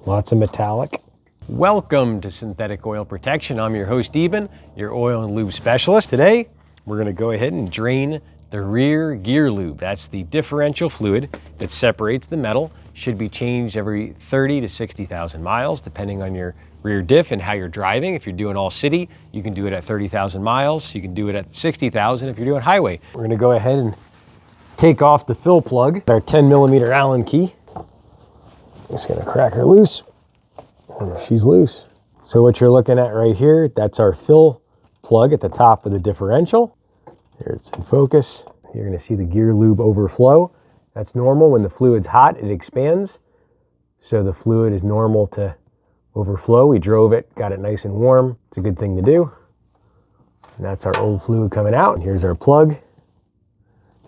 Lots of metallic. Welcome to Synthetic Oil Protection. I'm your host, Eben, your oil and lube specialist. Today, we're gonna go ahead and drain the rear gear lube. That's the differential fluid that separates the metal. Should be changed every 30 to 60,000 miles, depending on your rear diff and how you're driving. If you're doing all city, you can do it at 30,000 miles. You can do it at 60,000 if you're doing highway. We're gonna go ahead and take off the fill plug, our 10mm Allen key. Just gonna crack her loose. She's loose. So what you're looking at right here, that's our fill plug at the top of the differential. There, it's in focus. You're gonna see the gear lube overflow. That's normal. When the fluid's hot, it expands. So the fluid is normal to overflow. We drove it, got it nice and warm. It's a good thing to do. And that's our old fluid coming out. And here's our plug.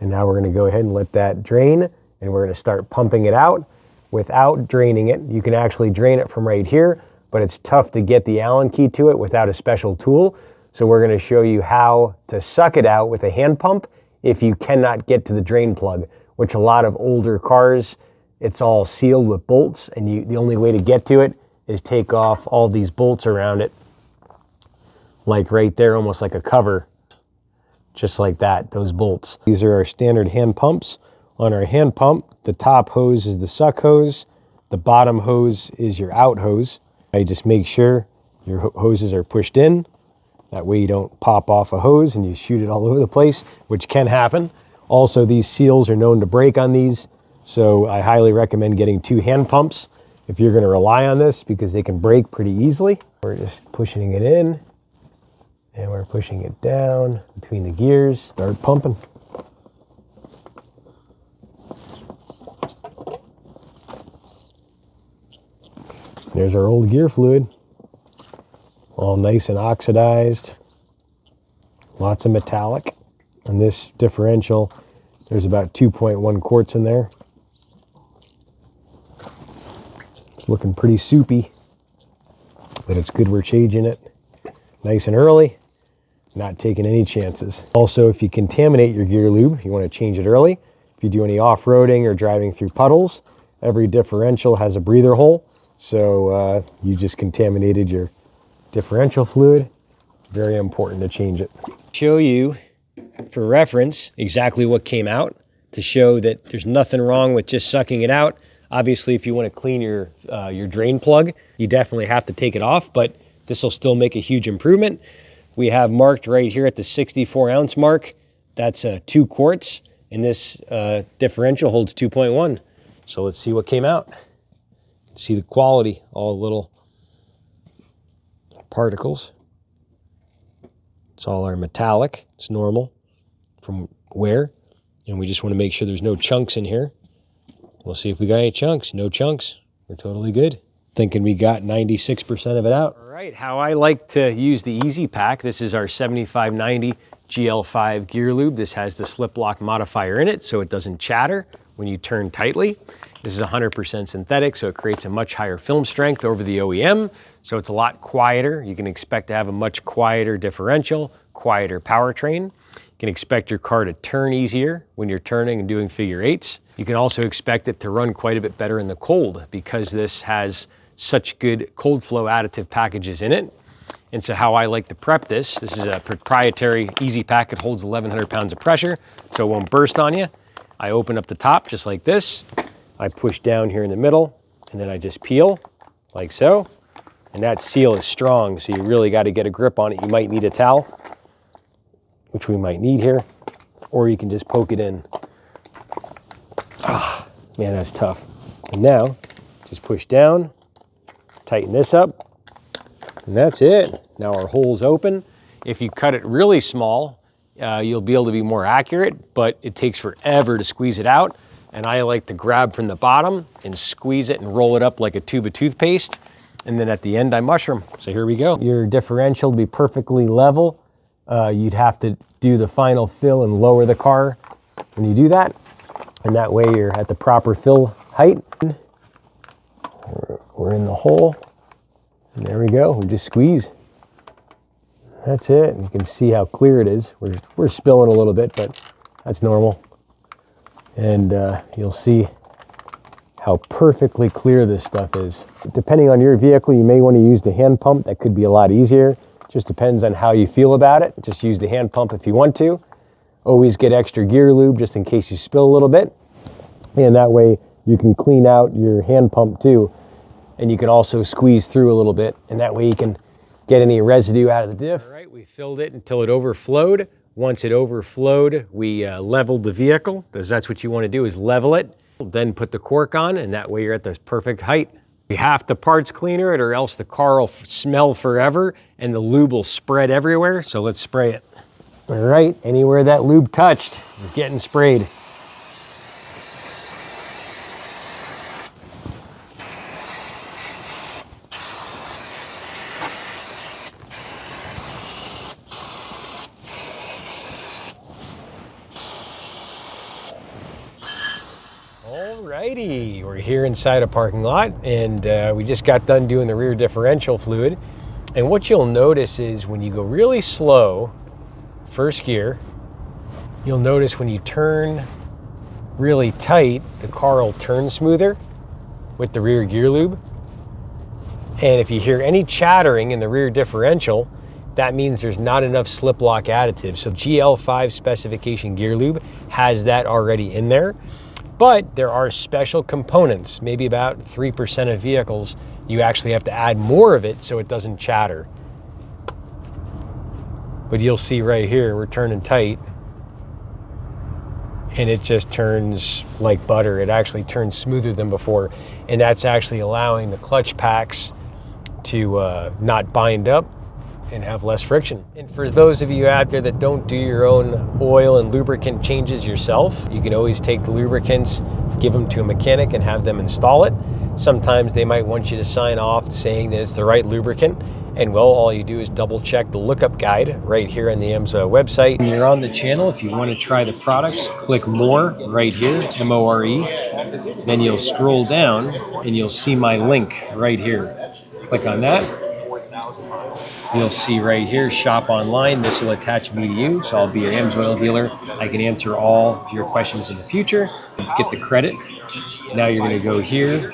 And now we're gonna go ahead and let that drain, and we're gonna start pumping it out without draining it. You can actually drain it from right here, but it's tough to get the Allen key to it without a special tool. So we're gonna show you how to suck it out with a hand pump if you cannot get to the drain plug, which a lot of older cars, it's all sealed with bolts, and the only way to get to it is take off all these bolts around it, like right there, almost like a cover, just like that, those bolts. These are our standard hand pumps. On our hand pump, the top hose is the suck hose, the bottom hose is your out hose. I just make sure your hoses are pushed in. That way you don't pop off a hose and you shoot it all over the place, which can happen. Also, these seals are known to break on these, so I highly recommend getting 2 hand pumps if you're gonna rely on this, because they can break pretty easily. We're just pushing it in, and we're pushing it down between the gears. Start pumping. There's our old gear fluid, all nice and oxidized. Lots of metallic. On this differential, there's about 2.1 quarts in there. It's looking pretty soupy, but it's good we're changing it nice and early, not taking any chances. Also, if you contaminate your gear lube, you want to change it early. If you do any off-roading or driving through puddles, every differential has a breather hole. So you just contaminated your differential fluid. Very important to change it. Show you, for reference, exactly what came out, to show that there's nothing wrong with just sucking it out. Obviously, if you want to clean your drain plug, you definitely have to take it off, but this will still make a huge improvement. We have marked right here at the 64-ounce mark. That's 2 quarts, and this differential holds 2.1. So let's see what came out. See the quality, all the little particles. It's all our metallic. It's normal from wear. And we just want to make sure there's no chunks in here. We'll see if we got any chunks. No chunks. We're totally good. Thinking we got 96% of it out. All right, how I like to use the Easy Pack. This is our 7590 GL5 gear lube. This has the slip lock modifier in it, so it doesn't chatter when you turn tightly. This is 100% synthetic, so it creates a much higher film strength over the OEM, so it's a lot quieter. You can expect to have a much quieter differential, quieter powertrain. You can expect your car to turn easier when you're turning and doing figure eights. You can also expect it to run quite a bit better in the cold, because this has such good cold flow additive packages in it. And so how I like to prep this is a proprietary Easy Pack. It holds 1,100 pounds of pressure, so it won't burst on you. I open up the top just like this. I push down here in the middle, and then I just peel like so. And that seal is strong, so you really got to get a grip on it. You might need a towel, which we might need here, or you can just poke it in. Ah, man, that's tough. And now, just push down, tighten this up, and that's it. Now our hole's open. If you cut it really small, you'll be able to be more accurate, but it takes forever to squeeze it out. And I like to grab from the bottom and squeeze it and roll it up like a tube of toothpaste. And then at the end, I mushroom. So here we go. Your differential to be perfectly level, you'd have to do the final fill and lower the car when you do that. And that way you're at the proper fill height. We're in the hole. And there we go, we just squeeze. That's it. You can see how clear it is. We're spilling a little bit, but that's normal. And you'll see how perfectly clear this stuff is. Depending on your vehicle, you may want to use the hand pump. That could be a lot easier. Just depends on how you feel about it. Just use the hand pump if you want to. Always get extra gear lube just in case you spill a little bit. And that way you can clean out your hand pump too. And you can also squeeze through a little bit. And that way you can get any residue out of the diff. All right, we filled it until it overflowed. Once it overflowed, we leveled the vehicle, because that's what you want to do, is level it. Then put the cork on, and that way you're at the perfect height. You have to parts cleaner it, or else the car will smell forever and the lube will spread everywhere. So let's spray it. All right, anywhere that lube touched is getting sprayed. Alrighty, we're here inside a parking lot, and we just got done doing the rear differential fluid. And what you'll notice is when you go really slow, first gear, you'll notice when you turn really tight, the car will turn smoother with the rear gear lube. And if you hear any chattering in the rear differential, that means there's not enough slip lock additive. So GL5 specification gear lube has that already in there. But there are special components, maybe about 3% of vehicles, you actually have to add more of it so it doesn't chatter. But you'll see right here, we're turning tight, and it just turns like butter. It actually turns smoother than before, and that's actually allowing the clutch packs to not bind up and have less friction. And for those of you out there that don't do your own oil and lubricant changes yourself, you can always take the lubricants, give them to a mechanic and have them install it. Sometimes they might want you to sign off saying that it's the right lubricant. And well, all you do is double check the lookup guide right here on the AMSOIL website. When you're on the channel, if you want to try the products, click more right here, M-O-R-E. Then you'll scroll down and you'll see my link right here. Click on that. You'll see right here, shop online. This will attach me to you, so I'll be your AMSOIL dealer. I can answer all of your questions in the future. Get the credit. Now you're going to go here,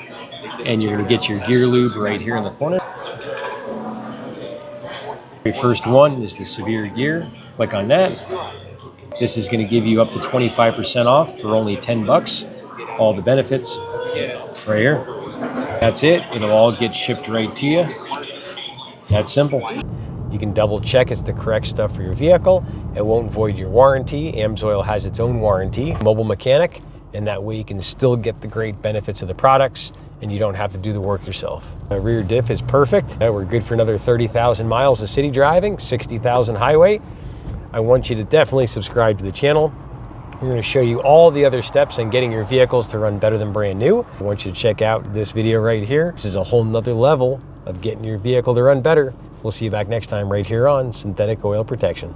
and you're going to get your gear lube right here in the corner. The first one is the severe gear. Click on that. This is going to give you up to 25% off for only 10 bucks. All the benefits right here. That's it. It'll all get shipped right to you. That's simple. You can double check it's the correct stuff for your vehicle. It won't void your warranty. AMSOIL has its own warranty, mobile mechanic, and that way you can still get the great benefits of the products and you don't have to do the work yourself. The rear diff is perfect. We're good for another 30,000 miles of city driving, 60,000 highway. I want you to definitely subscribe to the channel. We're going to show you all the other steps on getting your vehicles to run better than brand new. I want you to check out this video right here. This is a whole nother level of getting your vehicle to run better. We'll see you back next time right here on Synthetic Oil Protection.